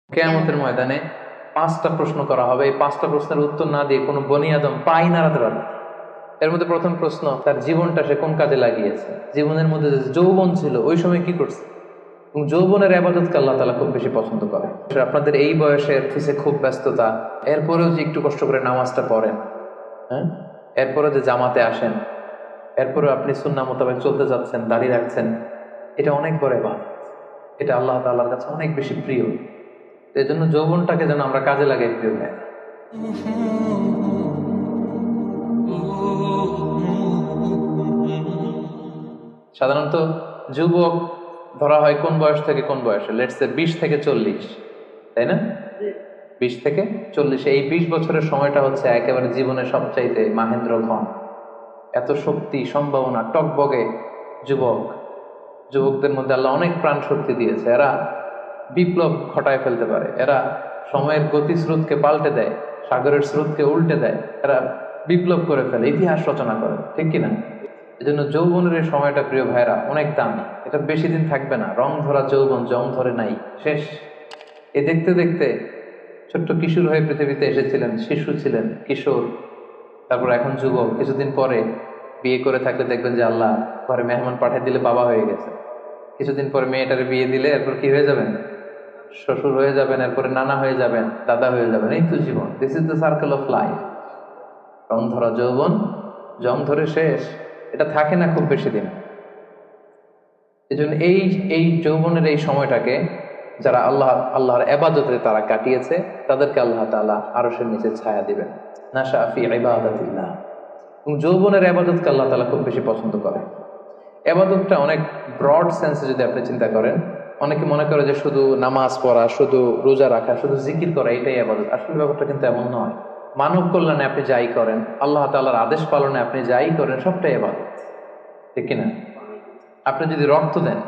কিয়ামতের ময়দানে 5টা প্রশ্ন করা হবে। এই 5টা প্রশ্নের উত্তর না দিয়ে কোনো বনি আদম পাই নাড়াতে পারবে না। এর মধ্যে প্রথম প্রশ্ন, তার জীবনটা সে কোন কাজে লাগিয়েছে। জীবনের মধ্যে যে যৌবন ছিল ওই সময় কি করছে, এবং যৌবনের আবাদতকে আল্লাহ তাআলা খুব বেশি পছন্দ করে। আপনাদের এই বয়সের অফিসে খুব ব্যস্ততা, এরপরেও যে একটু কষ্ট করে নামাজটা পড়েন, হ্যাঁ, এরপরে যে জামাতে আসেন, এরপরে আপনি সুন্নাহ মোতাবেক চলতে যাচ্ছেন, দাঁড়িয়ে রাখছেন, এটা অনেক বড় ইবাদত। এটা আল্লাহ তাআলার কাছে অনেক বেশি প্রিয়। এই জন্য যৌবনটাকে যেন আমরা কাজে লাগাই, প্রিয় ভাই। সাধারণত যুবক ধরা হয় কোন বয়স থেকে কোন বয়সে? লেটস সে 20 থেকে 40, তাই না? 20 থেকে 40, এই 20 বছরের সময়টা হচ্ছে একেবারে জীবনের সবচাইতে মাহেন্দ্র ক্ষণ। এত শক্তি, সম্ভাবনা, টকবগে যুবক। যুবকদের মধ্যে আল্লাহ অনেক প্রাণ শক্তি দিয়েছে। এরা বিপ্লব ঘটায় ফেলতে পারে, এরা সময়ের গতি স্রোতকে পাল্টে দেয়, সাগরের স্রোতকে উল্টে দেয়, এরা বিপ্লব করে ফেলে, ইতিহাস রচনা করে, ঠিক কিনা? এই জন্য যৌবনের এই সময়টা, প্রিয় ভাইরা, অনেক দামি। এটা বেশি দিন থাকবে না। রং ধরা যৌবন জং ধরে নাই, শেষ। এ দেখতে দেখতে ছোট্ট কিশোর হয়ে পৃথিবীতে এসেছিলেন, শিশু ছিলেন, কিশোর, তারপর এখন যুবক। কিছুদিন পরে বিয়ে করে থাকলে দেখবেন যে আল্লাহ ঘরে মেহমান পাঠিয়ে দিলে বাবা হয়ে গেছে। কিছুদিন পরে মেয়েটারে বিয়ে দিলে এরপর কি হয়ে যাবেন? শ্বশুর হয়ে যাবেন, এরপরে নানা হয়ে যাবেন, দাদা হয়ে যাবেন। এই তো জীবন। This is the circle of life. রং ধরা যৌবন জং ধরে শেষ। এটা থাকে না খুব বেশি দিন। এই জন্য এই যৌবনের এই সময়টাকে যারা আল্লাহর ইবাদতে তারা কাটিয়েছে, তাদেরকে আল্লাহ তাআলা আরশের নিচে ছায়া দিবেন। নাশা ফি ইবাদাতিল্লাহ। এবং যৌবনের ইবাদতকে আল্লাহ তাআলা খুব বেশি পছন্দ করে। ইবাদতটা অনেক ব্রড সেন্সে যদি আপনি চিন্তা করেন, অনেকে মনে করে যে শুধু নামাজ পড়া, শুধু রোজা রাখা, শুধু জিকির করা এটাই ইবাদত। আসলে ব্যাপারটা কিন্তু এমন নয়। মানব কল্যাণে আপনি যাই করেন, আল্লাহ তাআলার আদেশ পালনে আপনি যাই করেন, সবটাই ইবাদত, ঠিক কিনা? আপনি যদি রক্ত দেন,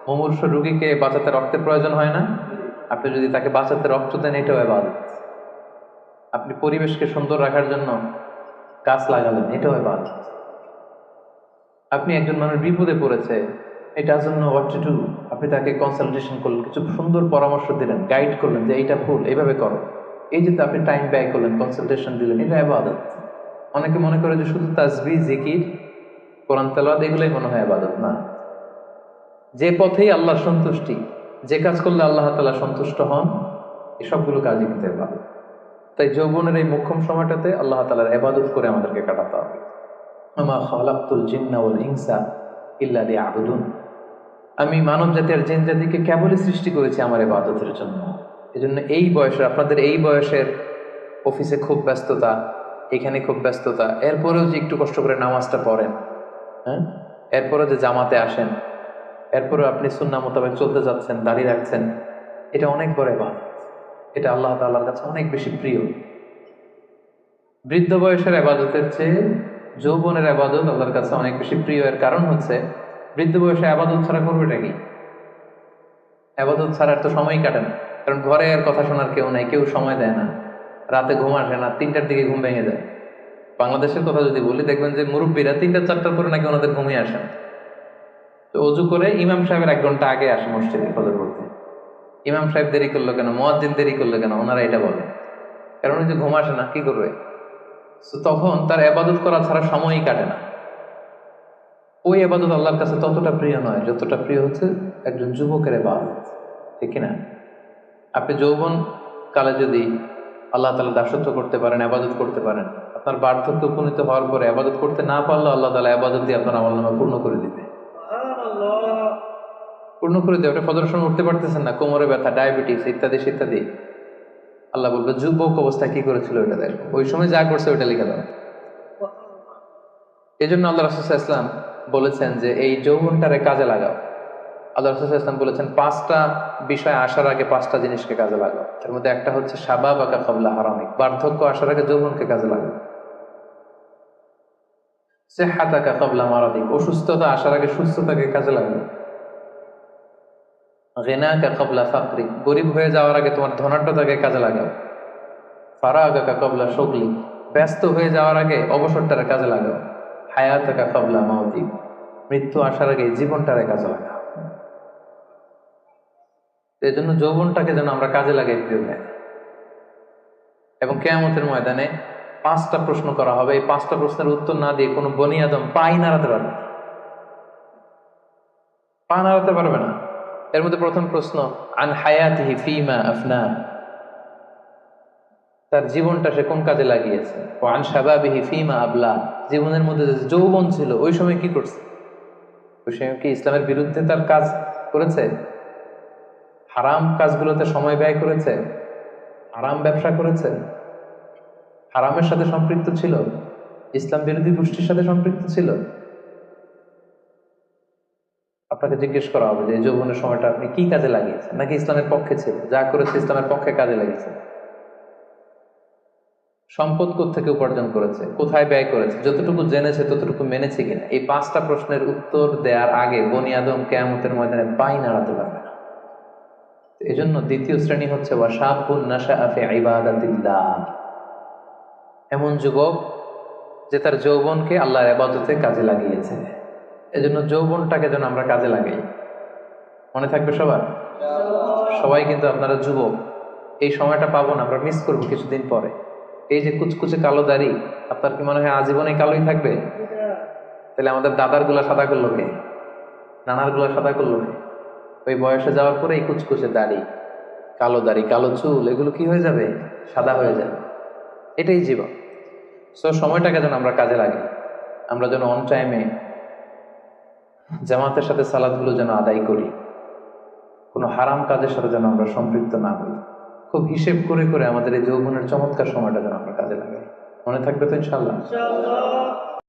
মুমূর্ষু রোগীকে বাঁচাতে রক্তের প্রয়োজন হয় না? আপনি যদি তাকে বাঁচাতে রক্ত দেন, এটাও ইবাদত। আপনি পরিবেশকে সুন্দর রাখার জন্য গাছ লাগালেন, এটাও ইবাদত। আপনি একজন মানুষ বিপদে পড়েছে, এটা জন্য হোয়াট টু ডু, আপনি তাকে কনসালটেশন করলেন, কিছু সুন্দর পরামর্শ দিলেন, গাইড করলেন যে এইটা ভুল, এইভাবে করো। এই যে আপনি টাইম ব্যয় করলেন, কনসালটেশন দিলেন, এটা ইবাদত। অনেকে মনে করে যে শুধু তাসবিহ, জিকির, কোরআন তেলাওয়াত এগুলোই মনে হয় ইবাদত। না, যে পথেই আল্লাহর সন্তুষ্টি, যে কাজ করলে আল্লাহ তাআলা সন্তুষ্ট হন, এসবগুলো কাজই কিন্তু ইবাদত। তাই যৌবনের এই মোক্ষম সময়টাতে আল্লাহ তাআলার ইবাদত করে আমাদেরকে কাটাতে হবে। আমা খালাকতুল জিন্না ওয়াল ইনসা ইল্লা লিয়াবুদুন। আমি মানব জাতি আর জিন জাতিকে কেবলই সৃষ্টি করেছি আমার ইবাদতের জন্য। এজন্য এই বয়সের, আপনাদের এই বয়সের অফিসে খুব ব্যস্ততা, এখানে খুব ব্যস্ততা, এরপরেও যে একটু কষ্ট করে নামাজটা পড়েন, হ্যাঁ, এরপরে যে জামাতে আসেন, এরপরে আপনি সুন্নাহ মোতাবেক চলতে যাচ্ছেন, দাঁড়িয়ে রাখছেন, এটা অনেক বড় ইবাদত। এটা আল্লাহ তাআলার কাছে অনেক বেশি প্রিয়। বৃদ্ধ বয়সের ইবাদতের চেয়ে যৌবনের ইবাদত আল্লাহর কাছে অনেক বেশি প্রিয়। এর কারণ হচ্ছে, বৃদ্ধ বয়সে ইবাদত ছাড়া করবেটা কি? ইবাদত ছাড়া তো সময় কাটে না। কারণ ঘরে আর কথা শোনার কেউ নাই, কেউ সময় দেয় না, রাতে ঘুম আসে না, 3টার দিকে ঘুম ভেঙে যায়। বাংলাদেশের কথা যদি বলি, দেখবেন যে মুরব্বীরা 3টা 4টার পরে নাকি ওনাদের ঘুমিয়ে আসে না। তো অজু করে ইমাম সাহেবের 1 ঘন্টা আগে আসে মসজিদে ফজর পড়তে। ইমাম সাহেব দেরি করলো কেন, মুয়াজ্জিন দেরি করলো কেন, ওনারা এটা বলে। কারণ ওই যে ঘুম আসে না, কি করবে? তো তখন তার ইবাদত করা ছাড়া সময়ই কাটে না। ওই ইবাদত আল্লাহর কাছে ততটা প্রিয় নয় যতটা প্রিয় হচ্ছে একজন যুবকের ইবাদত, ঠিক কিনা? আপনি যৌবন কালে যদি আল্লাহ তাআলা দাসত্ব করতে পারেন, ইবাদত করতে পারেন, আপনার বার্ধক্য উপনীত হওয়ার পরে ইবাদত করতে না পারলেও আল্লাহ তাআলা ইবাদত দিয়ে আপনার আমলনামা পূর্ণ করে দিবে। পূর্ণ করে দেবে। আপনি ফজরের সময় উঠতে পারতেছেন না, কোমরে ব্যথা, ডায়াবেটিস ইত্যাদি ইত্যাদি, আল্লাহ বলবে যুবক অবস্থায় কি করেছিল ওইটা দেখো, ওই সময় যা করছে ওইটা লিখে দাও। এই জন্য আল্লাহ রাসূল সাল্লাল্লাহু আলাইহি ওয়াসাল্লাম বলেছেন যে এই যৌবনটারে কাজে লাগাও। আল্লাহ রাসূল সাল্লাল্লাহু আলাইহি ওয়াসাল্লাম বলেছেন 5টা বিষয় আসার আগে 5টা জিনিসকে কাজে লাগাও। তার মধ্যে একটা হচ্ছে শাবাবাকা ক্বাবলা হারামিক, বার্ধক্য আসার আগে যৌবনকে কাজে লাগাও। সিহহাতাকা ক্বাবলা মারাদিক, অসুস্থতা আসার আগে সুস্থতাকে কাজে লাগাও। গিনাকা ক্বাবলা ফাকরিক, গরীব হয়ে যাওয়ার আগে তোমার ধনাঢ্যতাকে কাজে লাগাও। ফারাগাকা ক্বাবলা শুগলিক, ব্যস্ত হয়ে যাওয়ার আগে অবসরটারে কাজে লাগাও। হায়াতাকা ক্বাবলা মাউতিক, মৃত্যু আসার আগে জীবনটারে কাজে লাগাও। এই জন্য যৌবনটাকে যেন আমরা কাজে লাগাই, প্রিয় ভাই। এবং কিয়ামতের ময়দানে 5টা প্রশ্ন করা হবে। এই 5টা প্রশ্নের উত্তর না দিয়ে কোনো বনি আদম পাই নাড়াতে পারবে না, পা নাড়াতে পারবে না। এর মধ্যে প্রথম প্রশ্ন, আন হায়াতিহি ফিমা আফনা, তার জীবনটা সে কোন কাজে লাগিয়েছে। ও আন শাবাবিহি ফিমা আবলা, জীবনের মধ্যে যে যৌবন ছিল ওই সময় কি করছে। ওই সময় কি ইসলামের বিরুদ্ধে তার কাজ করেছে? হারাম কাজগুলোতে সময় ব্যয় করেছে? হারাম ব্যবসা করেছে? হারামের সাথে সম্পৃক্ত ছিল? ইসলাম বিরোধী গোষ্ঠীর সাথে সম্পৃক্ত ছিল? আপনাকে জিজ্ঞেস করা হবে যে এই যৌবনের সময়টা আপনি কি কাজে লাগিয়েছেন, নাকি ইসলামের পক্ষে ছিল, যা করেছে ইসলামের পক্ষে কাজে লাগিয়েছে। সম্পদ থেকে উপার্জন করেছে, কোথায় ব্যয় করেছে, যতটুকু জেনেছে ততটুকু মেনেছে কিনা। এই 5টা প্রশ্নের উত্তর দেওয়ার আগে বনি আদম কিয়ামতের ময়দানে পাই নাড়াতে পারবে না। এই জন্য দ্বিতীয় শ্রেণী হচ্ছে ওয়াশাবুন নাশাআ ফি ইবাদাতিল্লাহ, এমন যুবক যে তার যৌবনকে আল্লাহর ইবাদতে কাজে লাগিয়েছে। এজন্য যৌবনটাকে যেন আমরা কাজে লাগাই। মনে থাকবে সবার? সবাই কিন্তু আপনারা যুবক, এই সময়টা পাবো না, আমরা মিস করবো কিছুদিন পরে। এই যে কুচকুচে কালো দাড়ি, আপনার কি মনে হয় আজীবনে কালোই থাকবে? তাহলে আমাদের দাদার গুলা সাদা করলো কে? নানার গুলা সাদা করলো কে? ওই বয়সে যাওয়ার পরে এই কুচকুচে দাড়ি, কালো চুল, এগুলো কি হয়ে যাবে? সাদা হয়ে যাবে। এটাই জীবন। সো সময়টাকে যেন আমরা কাজে লাগাই। আমরা যেন অন টাইমে জামাতের সাথে সালাদগুলো যেন আদায় করি, কোনো হারাম কাজের সাথে যেন আমরা সম্পৃক্ত না হই। খুব হিসেব করে করে আমাদের এই যৌবনের চমৎকার সময়টা যেন আমরা কাজে লাগাই। মনে থাকবে তো ইনশাআল্লাহ?